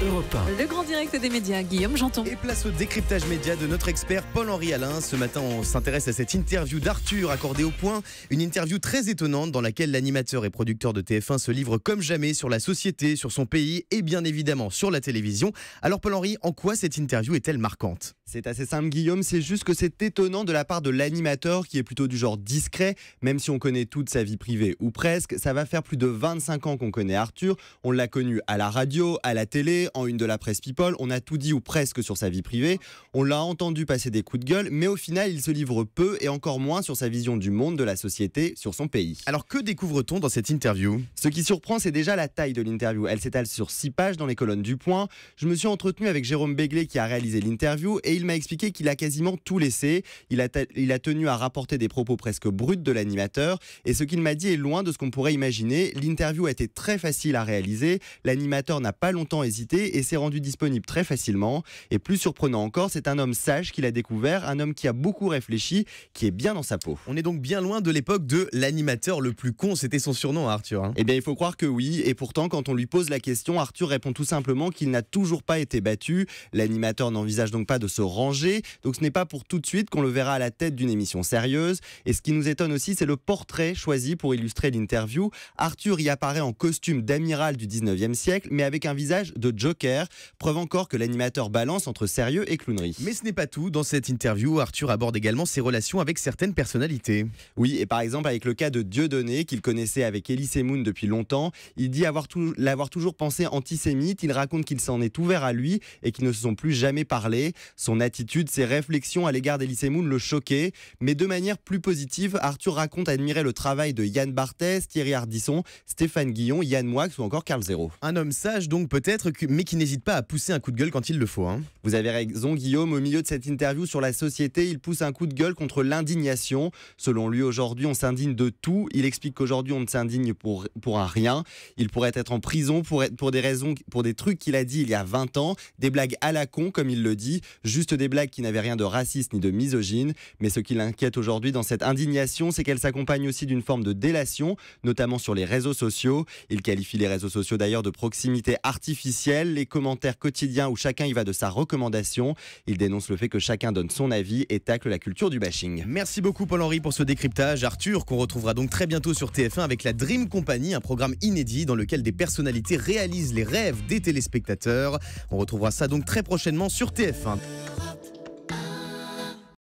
Europe 1. Le grand direct des médias, Guillaume Janton. Et place au décryptage média de notre expert Paul-Henri Alain. Ce matin, on s'intéresse à cette interview d'Arthur accordée au Point. Une interview très étonnante dans laquelle l'animateur et producteur de TF1 se livre comme jamais sur la société, sur son pays et bien évidemment sur la télévision. Alors Paul-Henri, en quoi cette interview est-elle marquante ? C'est assez simple Guillaume, c'est juste que c'est étonnant de la part de l'animateur qui est plutôt du genre discret, même si on connaît toute sa vie privée ou presque. Ça va faire plus de 25 ans qu'on connaît Arthur, on l'a connu à la radio, à la télé, en une de la presse People, on a tout dit ou presque sur sa vie privée, on l'a entendu passer des coups de gueule, mais au final il se livre peu et encore moins sur sa vision du monde, de la société, sur son pays. Alors que découvre-t-on dans cette interview ? Ce qui surprend, c'est déjà la taille de l'interview. Elle s'étale sur 6 pages dans les colonnes du Point. Je me suis entretenu avec Jérôme Béglé qui a réalisé l'interview et il m'a expliqué qu'il a quasiment tout laissé. Il a tenu à rapporter des propos presque bruts de l'animateur et ce qu'il m'a dit est loin de ce qu'on pourrait imaginer. L'interview a été très facile à réaliser. L'animateur n'a pas longtemps hésité et s'est rendu disponible très facilement. Et plus surprenant encore, c'est un homme sage qu'il a découvert, un homme qui a beaucoup réfléchi, qui est bien dans sa peau. On est donc bien loin de l'époque de l'animateur le plus con, c'était son surnom Arthur. Eh bien, il faut croire que oui. Et pourtant, quand on lui pose la question, Arthur répond tout simplement qu'il n'a toujours pas été battu. L'animateur n'envisage donc pas de se ranger. Donc ce n'est pas pour tout de suite qu'on le verra à la tête d'une émission sérieuse. Et ce qui nous étonne aussi, c'est le portrait choisi pour illustrer l'interview. Arthur y apparaît en costume d'amiral du 19e siècle, mais avec un visage de Joker. Preuve encore que l'animateur balance entre sérieux et clownerie. Mais ce n'est pas tout. Dans cette interview, Arthur aborde également ses relations avec certaines personnalités. Oui, et par exemple avec le cas de Dieudonné, qu'il connaissait avec Elie Semoun depuis longtemps. Il dit l'avoir toujours pensé antisémite. Il raconte qu'il s'en est ouvert à lui et qu'ils ne se sont plus jamais parlé. Son attitude, ses réflexions à l'égard d'Elie Semoun le choquaient. Mais de manière plus positive, Arthur raconte admirer le travail de Yann Barthès, Thierry Ardisson, Stéphane Guillon, Yann Moix ou encore Karl Zéro. Un homme sage donc peut-être, mais qui n'hésite pas à pousser un coup de gueule quand il le faut. Vous avez raison Guillaume, au milieu de cette interview sur la société, il pousse un coup de gueule contre l'indignation. Selon lui, aujourd'hui on s'indigne de tout. Il explique qu'aujourd'hui on ne s'indigne pour un rien. Il pourrait être en prison pour des trucs qu'il a dit il y a 20 ans, des blagues à la con comme il le dit, juste des blagues qui n'avaient rien de raciste ni de misogyne. Mais ce qui l'inquiète aujourd'hui dans cette indignation, c'est qu'elle s'accompagne aussi d'une forme de délation, notamment sur les réseaux sociaux. Il qualifie les réseaux sociaux d'ailleurs de proximité artificielle, les commentaires quotidiens où chacun y va de sa recommandation. Il dénonce le fait que chacun donne son avis et tacle la culture du bashing. Merci beaucoup Paul-Henri pour ce décryptage. Arthur, qu'on retrouvera donc très bientôt sur TF1 avec la Dream Company, un programme inédit dans lequel des personnalités réalisent les rêves des téléspectateurs. On retrouvera ça donc très prochainement sur TF1.